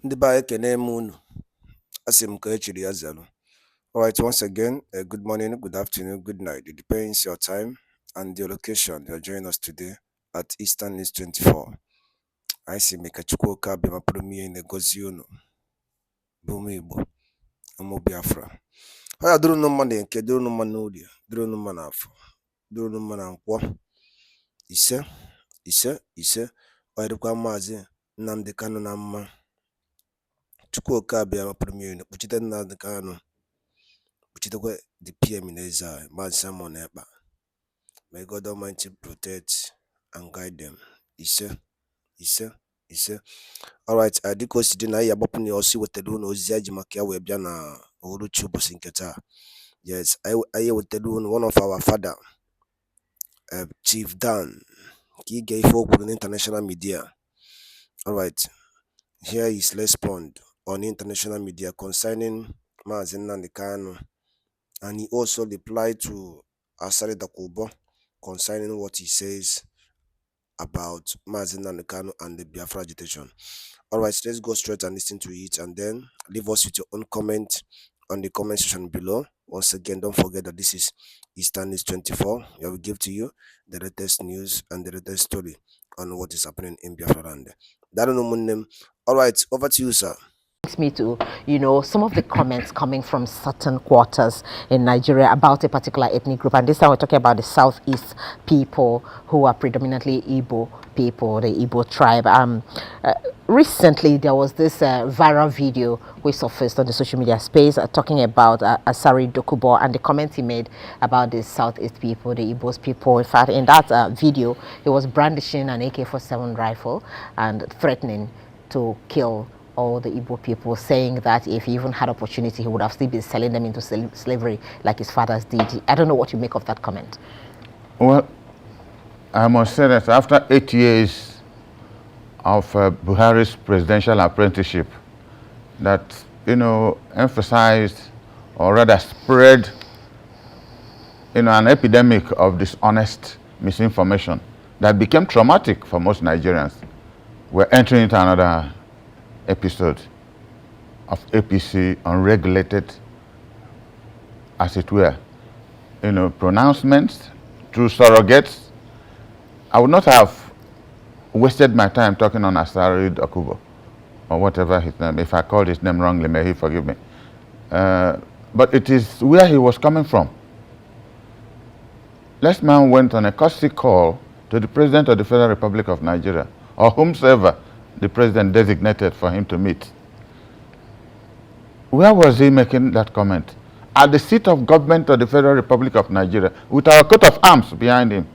Ndị be anyị ekene m unu. Asị m ka echiri ya zelu. Alright, once again, good morning, good afternoon, good night. It depends your time and your location. You're joining us today at Eastern News 24. Anyị si meka Chukwu oke abịa mapụrụ m ihe na-egozi unu bụ ụmụ Igbo, ụmụ Biafra. Ọ ya dịrị unu mma na nke, dịrị unu mma n'orie, dịrị unu mma n'afọ, dịrị unu mma na nkwọ. Ise ise ọ ya dịkwa Mazi Nnamdi Kanu na mma. Chukwu oke abịa mapụrụ m ihe kpuchite Nnamdi Kanu, kpuchitekwa the PM in exile, Mazi Simon Ekpa. May God Almighty protect and guide them. Ise. Alright, dịka o si dị na anyị agbapụ na ọsọ wetara unu ozizi anyị ji maka ya wee bịa na uhuruchi ụbọchị nke taa. Yes, anyị wetara unu one of our father, Chief Dan, ka ị ga ife o kwuru international media. Alright, here is respond on international media concerning Mazi Nnamdi Kanu, and he also replied to Asari Dakubo concerning what he says about Mazi Nnamdi Kanu and the Biafra agitation. Alright, let's go straight and listen to it, and then leave us with your own comment on the comment section below. Once again, don't forget that this is Eastern News 24. I will give to you the latest news and the latest story on what is happening in Biafra land. Alright, over to you, sir. Me to, some of the comments coming from certain quarters in Nigeria about a particular ethnic group, and this time we're talking about the Southeast people who are predominantly Igbo people, the Igbo tribe. Recently there was this viral video which surfaced on the social media space talking about Asari Dokubo and the comments he made about the Southeast people, the Igbos people. In fact, in that video, he was brandishing an AK-47 rifle and threatening to kill all the Igbo people, saying that if he even had opportunity, he would have still been selling them into slavery like his fathers did. I don't know what you make of that comment. Well, I must say that after 8 years of Buhari's presidential apprenticeship, that, emphasized or rather spread, an epidemic of dishonest misinformation that became traumatic for most Nigerians, we're entering into another episode of APC unregulated, as it were, pronouncements through surrogates. I would not have wasted my time talking on Asari Dokubo or whatever his name. If I called his name wrongly, may he forgive me. But it is where he was coming from. This man went on a courtesy call to the President of the Federal Republic of Nigeria, or whomsoever the president designated for him to meet. Where was he making that comment? At the seat of government of the Federal Republic of Nigeria, with our coat of arms behind him,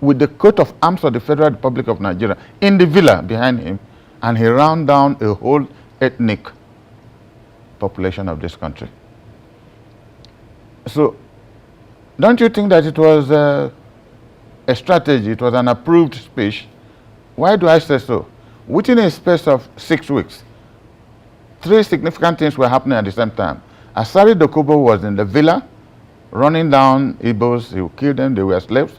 with the coat of arms of the Federal Republic of Nigeria in the villa behind him, and he ran down a whole ethnic population of this country. So, don't you think that it was a strategy, it was an approved speech? Why do I say so? Within a space of 6 weeks, 3 significant things were happening at the same time. Asari Dokubo was in the villa, running down Igbos, he killed them, they were slaves,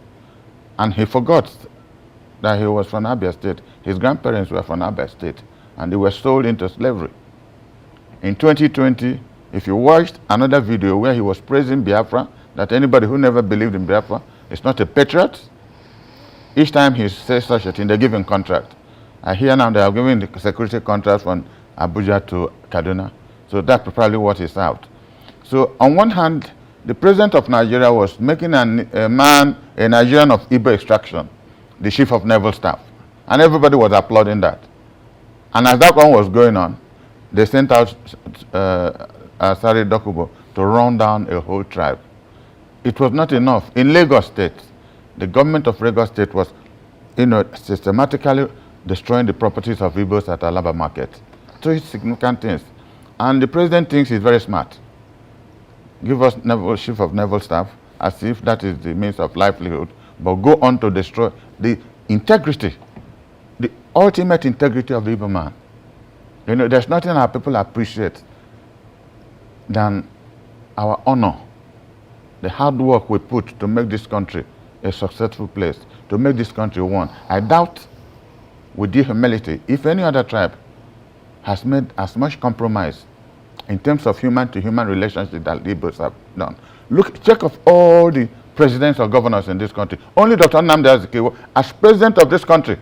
and he forgot that he was from Abia State. His grandparents were from Abia State, and they were sold into slavery. In 2020, if you watched another video where he was praising Biafra, that anybody who never believed in Biafra is not a patriot, each time he says such a thing, they give him contract. I hear now they are giving the security contract from Abuja to Kaduna. So that's probably what is out. So on one hand, the president of Nigeria was making a Nigerian of Igbo extraction, the chief of naval staff. And everybody was applauding that. And as that one was going on, they sent out Asari Dokubo to run down a whole tribe. It was not enough. In Lagos State, the government of Lagos State was, systematically destroying the properties of Igbos at Alaba Market. So it's significant things. And the president thinks he's very smart. Give us chief of naval staff as if that is the means of livelihood, but go on to destroy the integrity, the ultimate integrity of the Igbo man. There's nothing our people appreciate than our honor, the hard work we put to make this country a successful place, to make this country one. I doubt, with due humility, if any other tribe has made as much compromise in terms of human-to-human relationship that Igbos have done. Look, check of all the presidents or governors in this country. Only Dr. Nnamdi Kanu, as president of this country,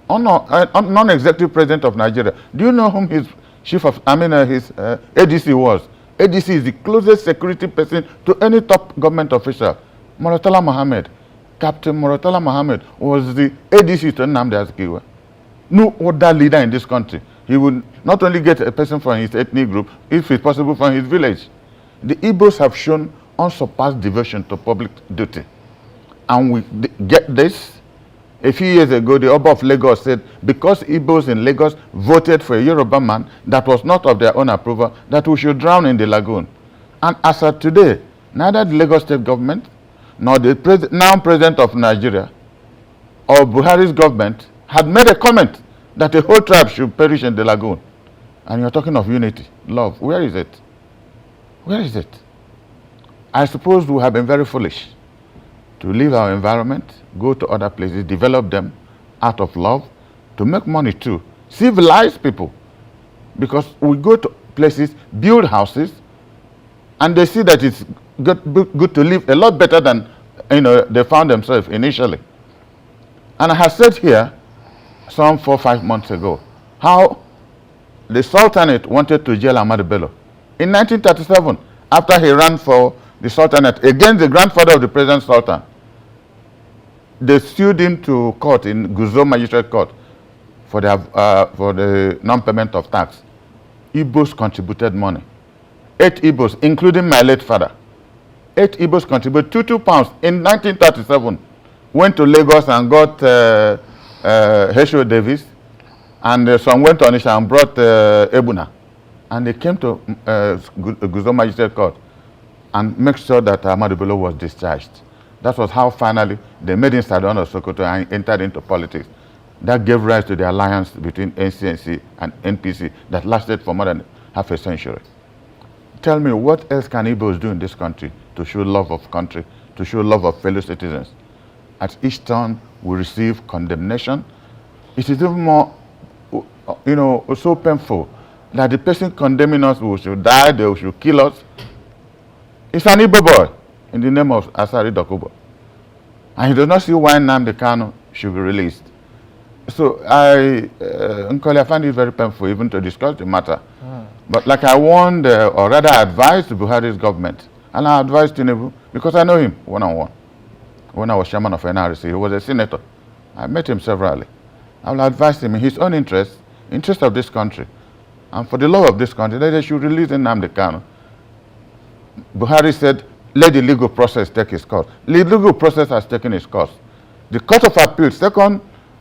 non-executive president of Nigeria. Do you know whom his ADC was? ADC is the closest security person to any top government official. Murtala Mohammed, Captain Murtala Mohammed was the ADC to Nnamdi Kanu. No other leader in this country. He would not only get a person from his ethnic group, if it's possible from his village. The Igbos have shown unsurpassed devotion to public duty. And we get this. A few years ago, the Oba of Lagos said, because Igbos in Lagos voted for a Yoruba man that was not of their own approval, that we should drown in the lagoon. And as of today, neither the Lagos state government, nor the now president of Nigeria, or Buhari's government had made a comment that a whole tribe should perish in the lagoon. And you're talking of unity, love. Where is it? Where is it? I suppose we have been very foolish to leave our environment, go to other places, develop them out of love, to make money too. Civilize people. Because we go to places, build houses, and they see that it's good to live a lot better than they found themselves initially. And I have said here, some 4 or 5 months ago, how the Sultanate wanted to jail Ahmadu Bello. In 1937, after he ran for the Sultanate against the grandfather of the present Sultan, they sued him to court in Guzo Magistrate Court for the non-payment of tax. Igbos contributed money. 8 Igbos, including my late father. 8 Igbos contributed £2 in 1937. Went to Lagos and got H.O. Davis, and some went to Onisha and brought Ebuna. And they came to Guzo Magistrate Court and make sure that Ahmadu Bello was discharged. That was how finally they made him Sardauna of Sokoto and entered into politics. That gave rise to the alliance between NCNC and NPC that lasted for more than half a century. Tell me, what else can Igbos do in this country to show love of country, to show love of fellow citizens? At each turn, we receive condemnation. It is even more, so painful that the person condemning us should die, they should kill us. It's an Igbo boy in the name of Asari Dokubo. And he does not see why Nnamdi Kanu should be released. So I find it very painful even to discuss the matter. But like I warned, or rather advised Buhari's government, and I advised Tinubu, because I know him one-on-one. When I was chairman of NRC, he was a senator. I met him severally. I will advise him in his own interest of this country, and for the love of this country, that they should release Nnamdi Kanu. Buhari said, let the legal process take its course. The legal process has taken its course. The Court of Appeal, second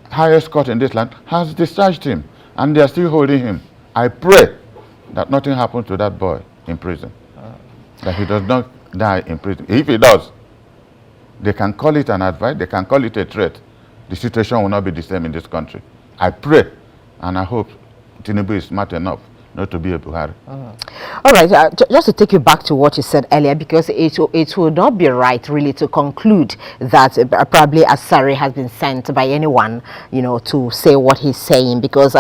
highest court in this land, has discharged him, and they are still holding him. I pray that nothing happens to that boy in prison, that he does not die in prison. If he does, they can call it an advice, they can call it a threat. The situation will not be the same in this country. I pray, and I hope Tinubu is smart enough not to be a Buhari. All right, just to take you back to what you said earlier, because it would not be right really to conclude that probably Asari has been sent by anyone, to say what he's saying, because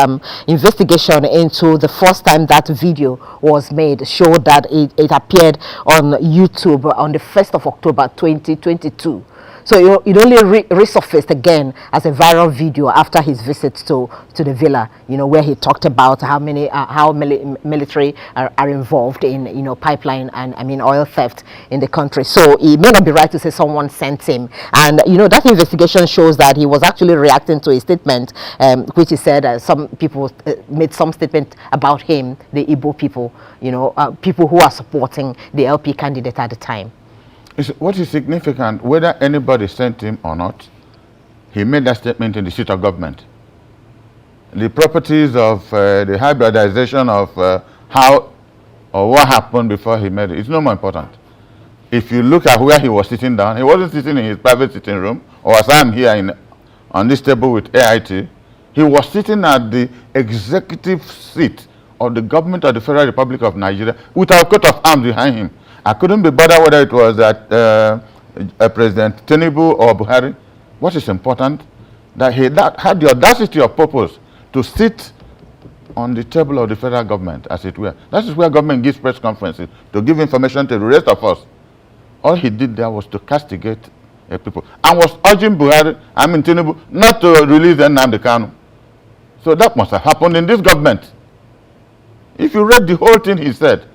investigation into the first time that video was made showed that it appeared on YouTube on the 1st of October 2022. So it only resurfaced again as a viral video after his visit to the villa, where he talked about how military are involved in, pipeline and oil theft in the country. So it may not be right to say someone sent him. And, that investigation shows that he was actually reacting to a statement, which he said some people made some statement about him, the Igbo people, people who are supporting the LP candidate at the time. What is significant, whether anybody sent him or not, he made that statement in the seat of government. The properties of the hybridization of how or what happened before he made it, it's no more important. If you look at where he was sitting down, he wasn't sitting in his private sitting room, or as I'm here on this table with AIT, he was sitting at the executive seat of the government of the Federal Republic of Nigeria with our coat of arms behind him. I couldn't be bothered whether it was at President Tinubu or Buhari. What is important, that he had the audacity of purpose to sit on the table of the federal government, as it were. That is where government gives press conferences to give information to the rest of us. All he did there was to castigate people and was urging Buhari, Tinubu, not to release Nnamdi Kanu. So that must have happened in this government. If you read the whole thing he said,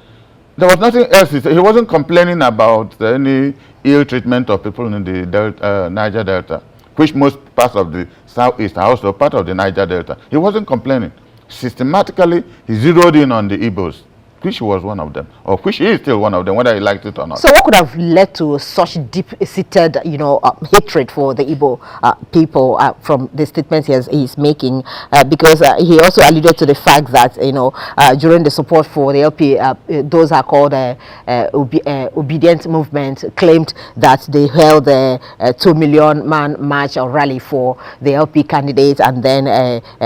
there was nothing else he said. He wasn't complaining about any ill treatment of people in the Niger Delta, which most parts of the southeast are also part of the Niger Delta. He wasn't complaining. Systematically, he zeroed in on the Igbos, which was one of them, or which is still one of them, whether he liked it or not. So what could have led to such deep-seated, hatred for the Igbo people from the statements he's making? Because he also alluded to the fact that, during the support for the LP, those are called obedient movement, claimed that they held a 2 million man march or rally for the LP candidates, and then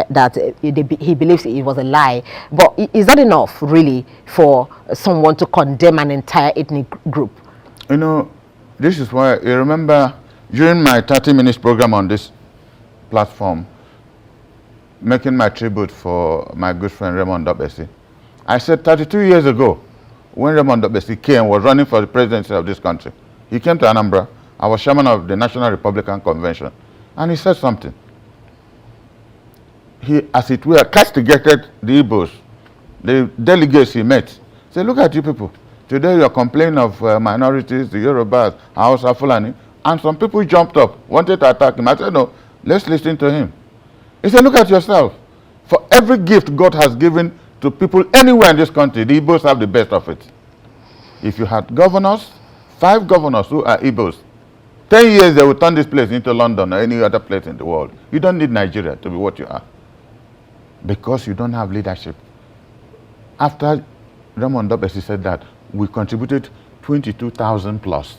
that he believes it was a lie. But is that enough, really, for someone to condemn an entire ethnic group? This is why, you remember, during my 30 minutes program on this platform, making my tribute for my good friend Raymond Dobesi, I said 32 years ago, when Raymond Dobesi came, was running for the presidency of this country, he came to Anambra. I was chairman of the National Republican Convention, and he said something. He, as it were, castigated the Igbos, the delegates he met. Say, look at you people. Today you're complaining of minorities, the Yorubas, Hausa, Fulani, and some people jumped up, wanted to attack him. I said, no, let's listen to him. He said, look at yourself. For every gift God has given to people anywhere in this country, the Igbos have the best of it. If you had governors, 5 governors who are Igbos, 10 years they will turn this place into London or any other place in the world. You don't need Nigeria to be what you are, because you don't have leadership. After Raymond Dobesi said that, we contributed 22,000 plus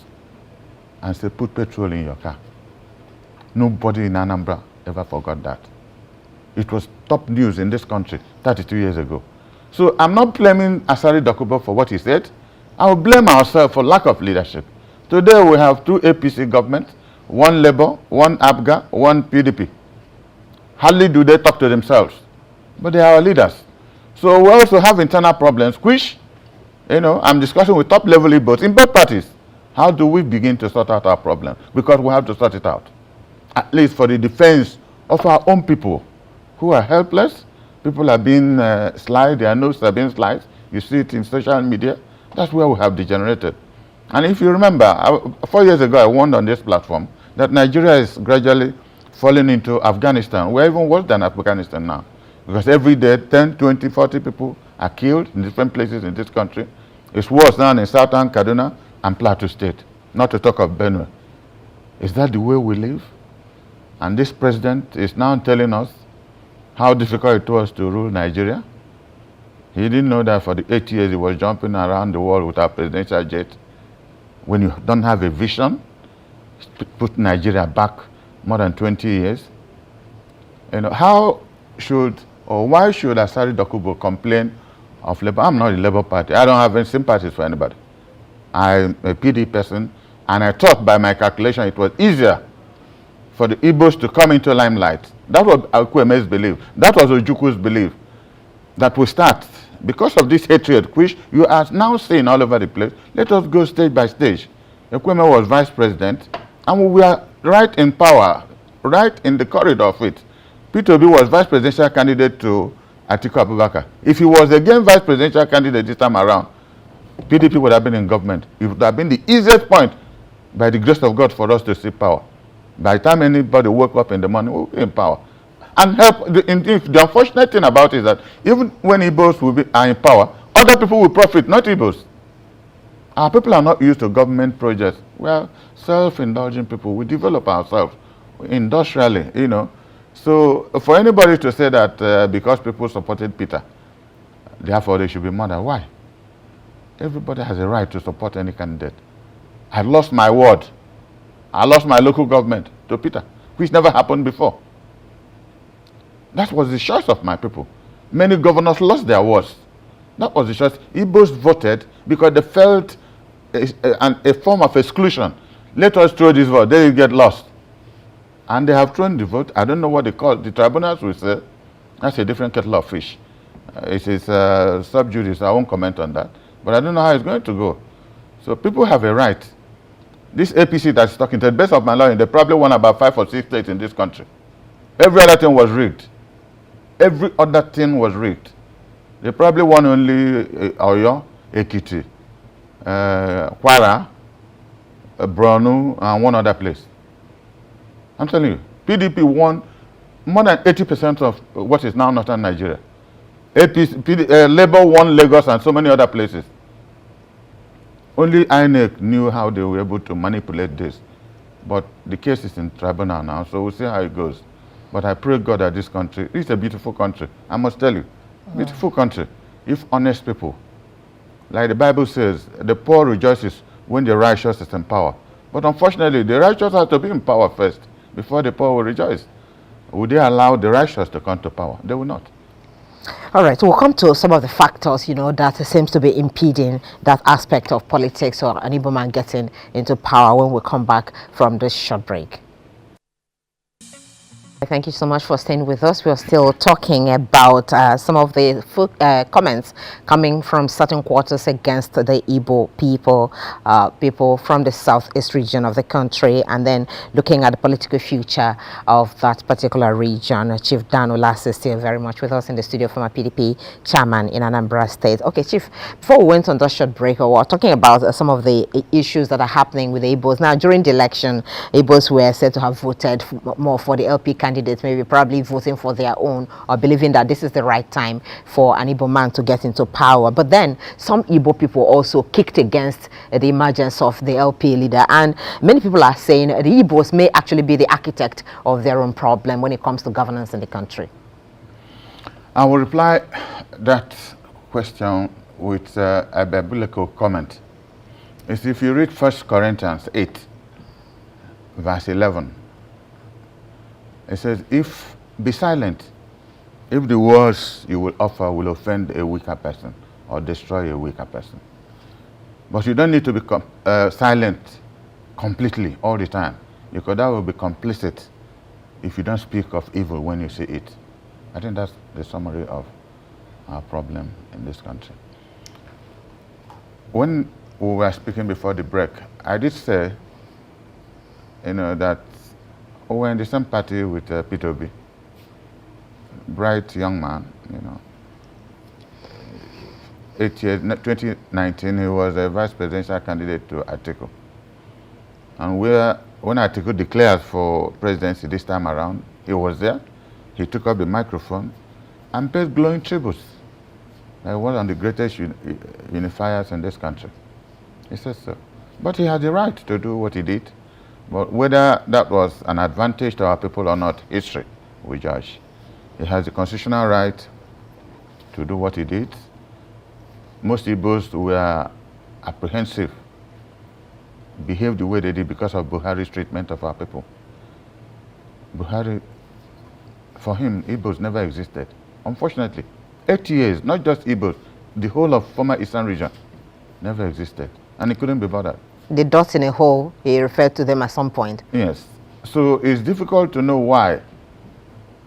and said, put petrol in your car. Nobody in Anambra ever forgot that. It was top news in this country 32 years ago. So I'm not blaming Asari Dokubo for what he said. I will blame ourselves for lack of leadership. Today we have 2 APC governments, 1 Labour, 1 ABGA, 1 PDP. Hardly do they talk to themselves, but they are our leaders. So we also have internal problems, which, I'm discussing with top-level Igbos in both parties. How do we begin to sort out our problem? Because we have to sort it out, at least for the defense of our own people who are helpless. People are being sliced, their noses are being sliced. You see it in social media. That's where we have degenerated. And if you remember, 4 years ago, I warned on this platform that Nigeria is gradually falling into Afghanistan. We're even worse than Afghanistan now. Because every day, 10, 20, 40 people are killed in different places in this country. It's worse now in Southern Kaduna and Plateau State, not to talk of Benue. Is that the way we live? And this president is now telling us how difficult it was to rule Nigeria. He didn't know that for the 8 years he was jumping around the world with our presidential jet. When you don't have a vision, put Nigeria back more than 20 years. How should or why should Asari Dokubo complain of Labour? I'm not the Labour Party. I don't have any sympathies for anybody. I'm a PD person, and I thought by my calculation it was easier for the Igbos to come into limelight. That was Akweme's belief. That was Ojukwu's belief. That we start, because of this hatred, which you are now seeing all over the place, let us go stage by stage. Ekweme was vice president, and we were right in power, right in the corridor of it. Peter Obi was vice presidential candidate to Atiku Abubakar. If he was again vice presidential candidate this time around, PDP would have been in government. It would have been the easiest point, by the grace of God, for us to see power. By the time anybody woke up in the morning, we'll be in power. And help. The unfortunate thing about it is that even when Igbos are in power, other people will profit, not Igbos. Our people are not used to government projects. We are self-indulgent people. We develop ourselves industrially, So for anybody to say that because people supported Peter, therefore they should be murdered, why? Everybody has a right to support any candidate. I lost my ward. I lost my local government to Peter, which never happened before. That was the choice of my people. Many governors lost their wards. That was the choice. Igbos voted because they felt a form of exclusion. Let us throw this vote, they will get lost. And they have thrown the vote. I don't know what they call it. The tribunals will say, that's a different kettle of fish. It is sub judice. I won't comment on that. But I don't know how it's going to go. So people have a right. This APC that's talking, to the best of my knowledge, they probably won about 5 or 6 states in this country. Every other thing was rigged. Every other thing was rigged. They probably won only Oyo, Ekiti, Kwara, Borno, and one other place. I'm telling you, PDP won more than 80% of what is now northern Nigeria. Labour won Lagos and so many other places. Only INEC knew how they were able to manipulate this. But the case is in tribunal now, so we'll see how it goes. But I pray God that this country, it's a beautiful country. I must tell you, beautiful country. If honest people, like the Bible says, the poor rejoices when the righteous is in power. But unfortunately, the righteous have to be in power first before the poor will rejoice. Would they allow the righteous to come to power? They will not. All right, we'll come to some of the factors, that seems to be impeding that aspect of politics or an Igbo man getting into power when we come back from this short break. Thank you so much for staying with us. We are still talking about some of the comments coming from certain quarters against the Igbo people, people from the southeast region of the country, and then looking at the political future of that particular region. Chief Dan Olas is still very much with us in the studio, former PDP chairman in Anambra State. Okay, Chief, before we went on that short break, we were talking about some of the issues that are happening with the Igbos. Now, during the election, Igbos were said to have voted more for the LP candidates, maybe probably voting for their own or believing that this is the right time for an Igbo man to get into power. But then some Igbo people also kicked against the emergence of the LP leader, and many people are saying the Igbos may actually be the architect of their own problem when it comes to governance in the country. I will reply that question with a biblical comment. It's if you read 1 Corinthians 8, verse 11, it says, be silent if the words you will offer will offend a weaker person or destroy a weaker person. But you don't need to be silent completely all the time, because that will be complicit if you don't speak of evil when you see it. I think that's the summary of our problem in this country. When we were speaking before the break, I did say, that we were in the same party with Peter Obi, bright young man, 8 years, 2019, he was a vice presidential candidate to Atiku. And when Atiku declared for presidency this time around, he was there. He took up the microphone and paid glowing tributes. He was one of the greatest unifiers in this country. He said so. But he had the right to do what he did. But whether that was an advantage to our people or not, history will judge. He has the constitutional right to do what he did. Most Igbos were apprehensive, behaved the way they did because of Buhari's treatment of our people. Buhari, for him, Igbos never existed. Unfortunately, 8 years, not just Igbos, the whole of former Eastern region never existed. And he couldn't be bothered. The dots in a hole, he referred to them at some point. Yes. So it's difficult to know why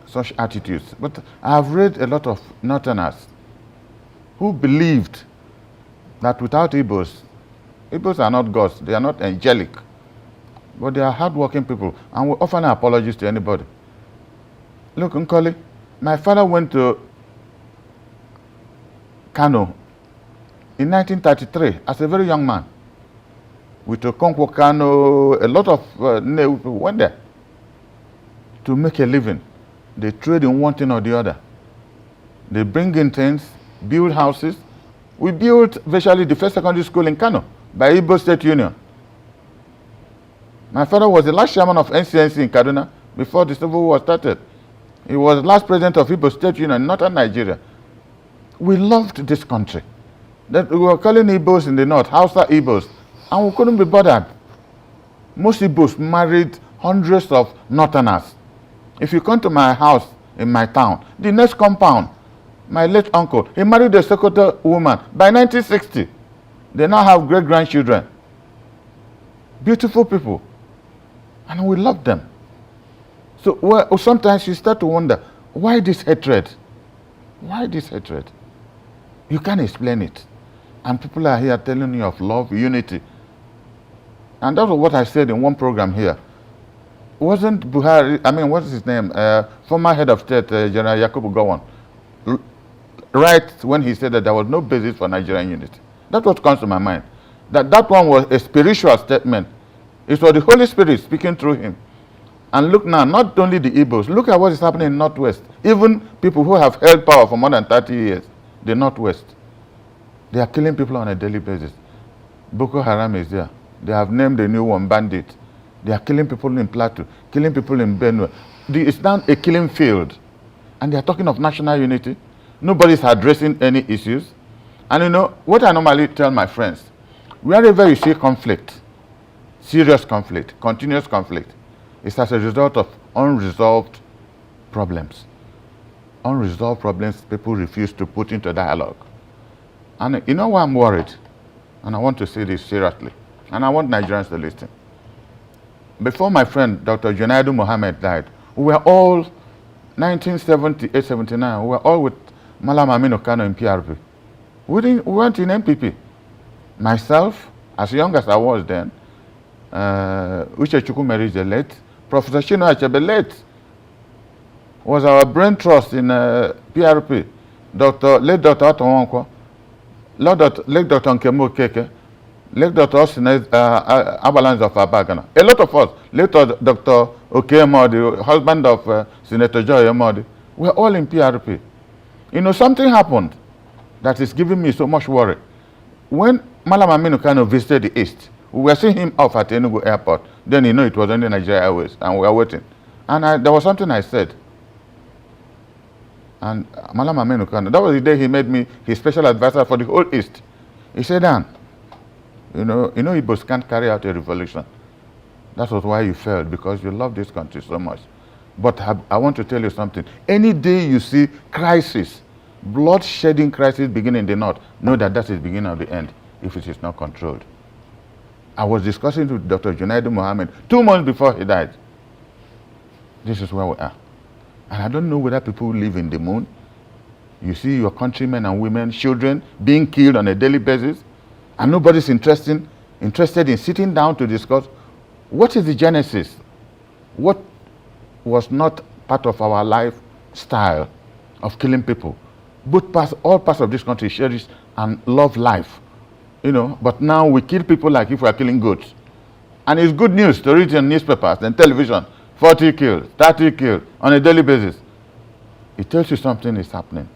such attitudes. But I've read a lot of Northerners who believed that without Igbos, Igbos are not gods, they are not angelic, but they are hardworking people, and we offer no apologies to anybody. Look, Nkoli, my father went to Kano in 1933 as a very young man. With Okonkwo Kano, a lot of Nnewi people went there to make a living. They trade in one thing or the other. They bring in things, build houses. We built virtually the first secondary school in Kano by Igbo State Union. My father was the last chairman of NCNC in Kaduna before the Civil War started. He was the last president of Igbo State Union in northern Nigeria. We loved this country. That we were calling Igbos in the north, Hausa Igbos, and we couldn't be bothered. Most Igbos married hundreds of northerners. If you come to my house in my town, the next compound, my late uncle, he married a Sokoto woman by 1960. They now have great-grandchildren. Beautiful people. And we love them. So sometimes you start to wonder, why this hatred? Why this hatred? You can't explain it. And people are here telling you of love, unity. And that's what I said in one program here. Wasn't Buhari, I mean, what's his name? Former head of state, General Yakubu Gowon, right when he said that there was no basis for Nigerian unity. That's what comes to my mind. That one was a spiritual statement. It was the Holy Spirit speaking through him. And look now, not only the Igbos, look at what is happening in Northwest. Even people who have held power for more than 30 years, the Northwest, they are killing people on a daily basis. Boko Haram is there. They have named a new one, Bandit. They are killing people in Plateau, killing people in Benue. It's now a killing field. And they are talking of national unity. Nobody's addressing any issues. And you know, what I normally tell my friends, wherever you see conflict, serious conflict, continuous conflict, it's as a result of unresolved problems. Unresolved problems people refuse to put into dialogue. And you know why I'm worried? And I want to say this seriously. And I want Nigerians to listen. Before my friend Dr. Junaidu Mohammed died, we were all, 1978-79, we were all with Malam Aminu Kanu in PRP. We weren't in MPP. Myself, as young as I was then, Uche Chukwumeri is the late, Professor Shino Achebe late, was our brain trust in PRP. Late Dr. Otto Nwankwo, late Dr. Nkemo Keke, late Dr. Austin Abalance of Abagana. A lot of us, late Dr. Okemo, the husband of Senator Joy Emodi, we're all in PRP. You know, something happened that is giving me so much worry. When Malam Aminu Kano visited the East, we were seeing him off at Enugu Airport. Then you know it was only Nigeria Airways, and we were waiting. And there was something I said. And Malam Aminu Kano, that was the day he made me his special advisor for the whole East. He said, Dan, you know Igbos can't carry out a revolution. That was why you failed, because you love this country so much. But I want to tell you something. Any day you see crisis, blood-shedding crisis begin in the north, know that that's the beginning of the end if it is not controlled. I was discussing with Dr. Junaidu Mohammed 2 months before he died. This is where we are. And I don't know whether people live in the moon. You see your countrymen and women, children being killed on a daily basis, and nobody's interested in sitting down to discuss what is the genesis, what was not part of our lifestyle of killing people. All parts of this country cherish and love life, you know, but now we kill people like if we are killing goats. And it's good news to read in newspapers and television, 40 killed, 30 killed on a daily basis. It tells you something is happening.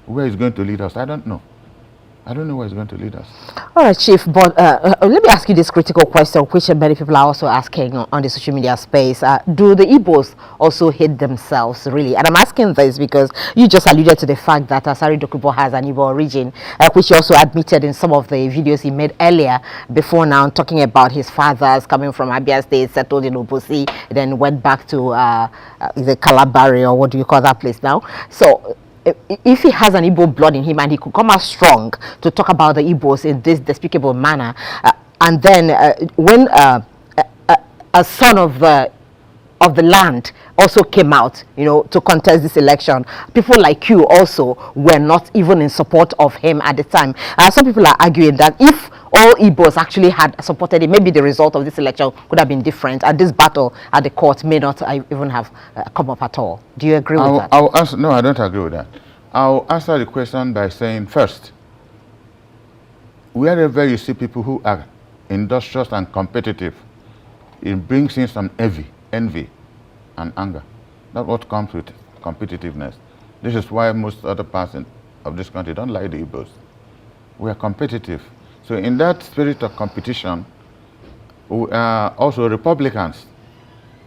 Where it's going to lead us, I don't know. I don't know where it's going to lead us. All right, Chief, but let me ask you this critical question, which many people are also asking on the social media space. Do the Igbos also hate themselves, really? And I'm asking this because you just alluded to the fact that Asari Dokubo has an Igbo origin, which he also admitted in some of the videos he made earlier before now, talking about his fathers coming from Abia State, settled in Obosi, then went back to the Calabari, or what do you call that place now? So, if he has an Igbo blood in him and he could come out strong to talk about the Igbos in this despicable manner, and then when a son of the land also came out, you know, to contest this election, people like you also were not even in support of him at the time. Some people are arguing that if all Igbos actually had supported it, maybe the result of this election could have been different, and this battle at the court may not even have come up at all. Do you agree with that? I'll answer, no, I don't agree with that. I'll answer the question by saying, first, wherever you see people who are industrious and competitive, it brings in some envy and anger. That's what comes with competitiveness. This is why most other parts of this country don't like the Igbos. We are competitive. So in that spirit of competition, we are also Republicans.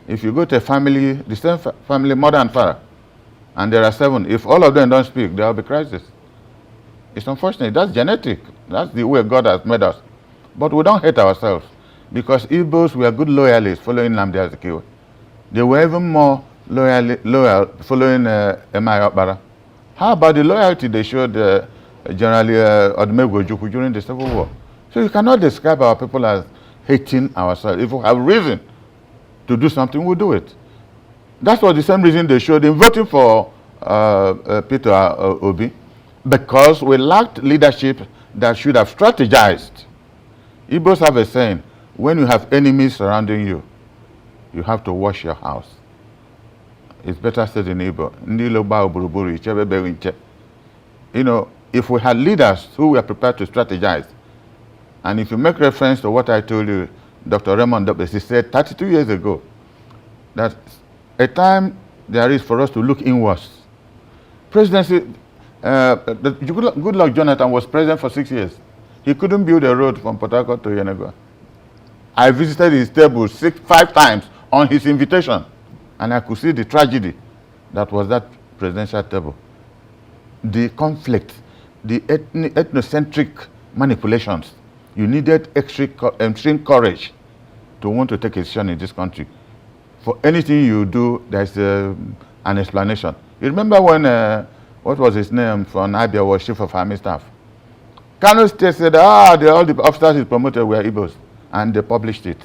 If you go to a family, the same family, mother and father, and there are 7, if all of them don't speak, there will be crisis. It's unfortunate. That's genetic. That's the way God has made us. But we don't hate ourselves, because Igbos were good loyalists following Nnamdi Kanu. They were even more loyal following Emma Okpara. How about the loyalty they showed General Odumegwu Ojukwu during the Civil War? So you cannot describe our people as hating ourselves. If we have reason to do something, we'll do it. That was the same reason they showed in voting for Peter Obi, because we lacked leadership that should have strategized. Igbos have a saying, when you have enemies surrounding you, you have to wash your house. It's better said in Igbo. You know, if we had leaders who were prepared to strategize, and if you make reference to what I told you, Dr. Raymond Dobbs, he said 32 years ago, that a time there is for us to look inwards. Presidency, Goodluck Jonathan was president for 6 years. He couldn't build a road from Port Harcourt to Yenagoa. I visited his table 5 times on his invitation, and I could see the tragedy that was that presidential table. The conflict, the ethnocentric manipulations. You needed extreme courage to want to take a decision in this country. For anything you do, there's an explanation. You remember when, what was his name, from Abia was chief of army staff? Kanu State said, all the officers he promoted were Igbos, and they published it.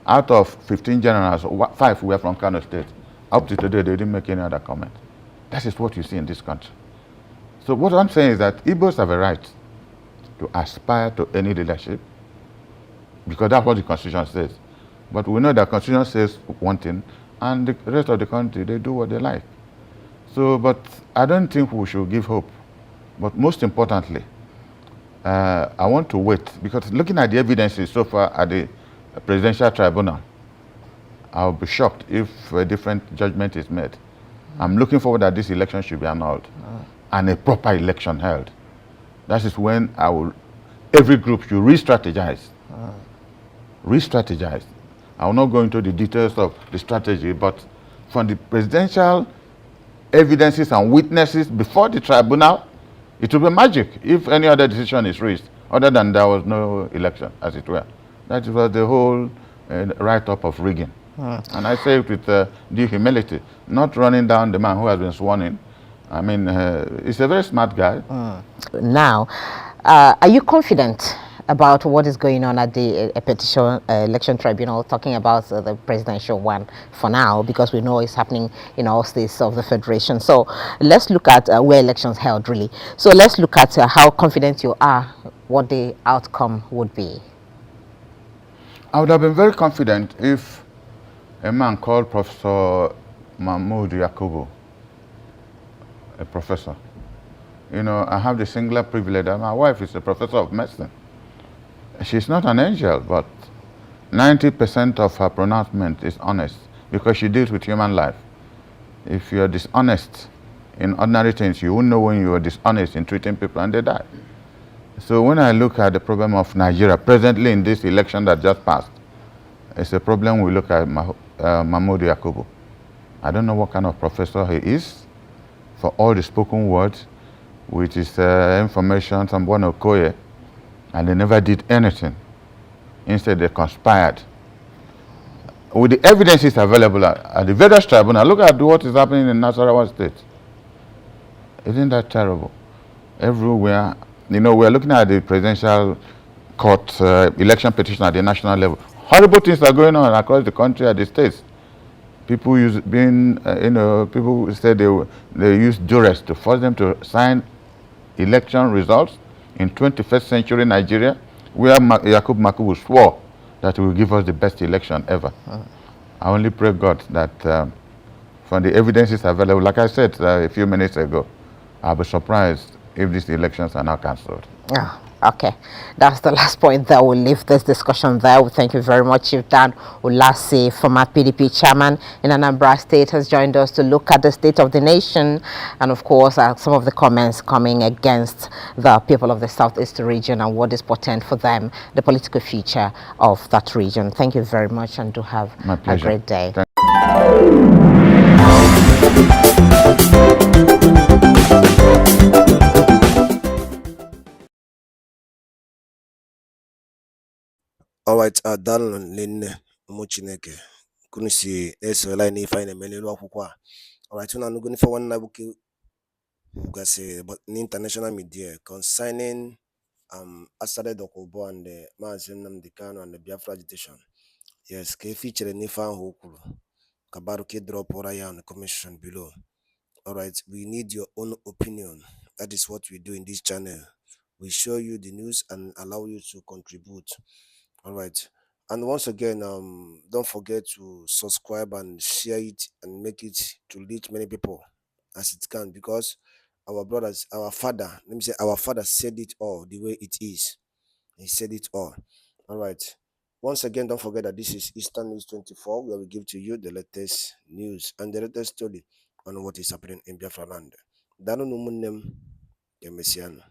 Out of 15 generals, 5 were from Kanu State. Up to today, they didn't make any other comment. That is what you see in this country. So what I'm saying is that Igbos have a right to aspire to any leadership, because that's what the Constitution says. But we know that Constitution says one thing, and the rest of the country, they do what they like. So, but I don't think we should give hope. But most importantly, I want to wait, because looking at the evidences so far at the Presidential Tribunal, I'll be shocked if a different judgment is made. I'm looking forward that this election should be annulled and a proper election held. That is when every group should re-strategize. Re-strategize. I will not go into the details of the strategy, but from the presidential evidences and witnesses before the tribunal, it will be magic if any other decision is reached, other than there was no election, as it were. That was the whole write-up of rigging. And I say it with due humility, not running down the man who has been sworn in. I mean, he's a very smart guy. Now, are you confident about what is going on at the petition election tribunal, talking about the presidential one for now, because we know it's happening in all states of the federation? So let's look at where elections held, really. So let's look at how confident you are what the outcome would be. I would have been very confident if a man called Professor Mahmoud Yakubu, a professor. You know, I have the singular privilege that my wife is a professor of medicine. She's not an angel, but 90% of her pronouncement is honest, because she deals with human life. If you're dishonest in ordinary things, you won't know when you are dishonest in treating people and they die. So when I look at the problem of Nigeria presently in this election that just passed, it's a problem we look at Mahmoud Yakubu. I don't know what kind of professor he is, for all the spoken words, with his information, someone Okoye, and they never did anything. Instead, they conspired. With the evidences available at the various tribunal, look at what is happening in Nasarawa State. Isn't that terrible? Everywhere, you know, we're looking at the presidential court election petition at the national level. Horrible things are going on across the country at the states. People people said they use duress to force them to sign election results in 21st century Nigeria, where Yakub Makubu swore that he will give us the best election ever. I only pray God that from the evidences available, like I said a few minutes ago, I'll be surprised if these elections are now cancelled. Okay, that's the last point that we'll leave this discussion there. We thank you very much. Chief Dan Ulasi, former PDP chairman in Anambra State, has joined us to look at the state of the nation and, of course, some of the comments coming against the people of the Southeast region and what is portend for them, the political future of that region. Thank you very much, and do have a great day. Alright, daalụ nne ụmụ Chineke kunu si na-esola anyị n'ife anyị na-eme n'elu akwụkwọ a. Alright, unu anụgo n'ife nwanne abụke gasị n'international media concerning Asare Dokubo and Mazi Nnamdi Kanu and the Biafra agitation. Yes, ka e feature n'ife ahụ o kwuru ka Baruki drop ụra ya on the comment section below. All right, we need your own opinion. That is what we do in this channel. We show you the news and allow you to contribute. All right. And once again, don't forget to subscribe and share it and make it to reach many people as it can, because our brothers, our father, let me say, our father said it all the way it is. He said it all. All right. Once again, don't forget that this is Eastern News 24, where we give to you the latest news and the latest story on what is happening in Biafra land. Dano numunem, Yemesiano.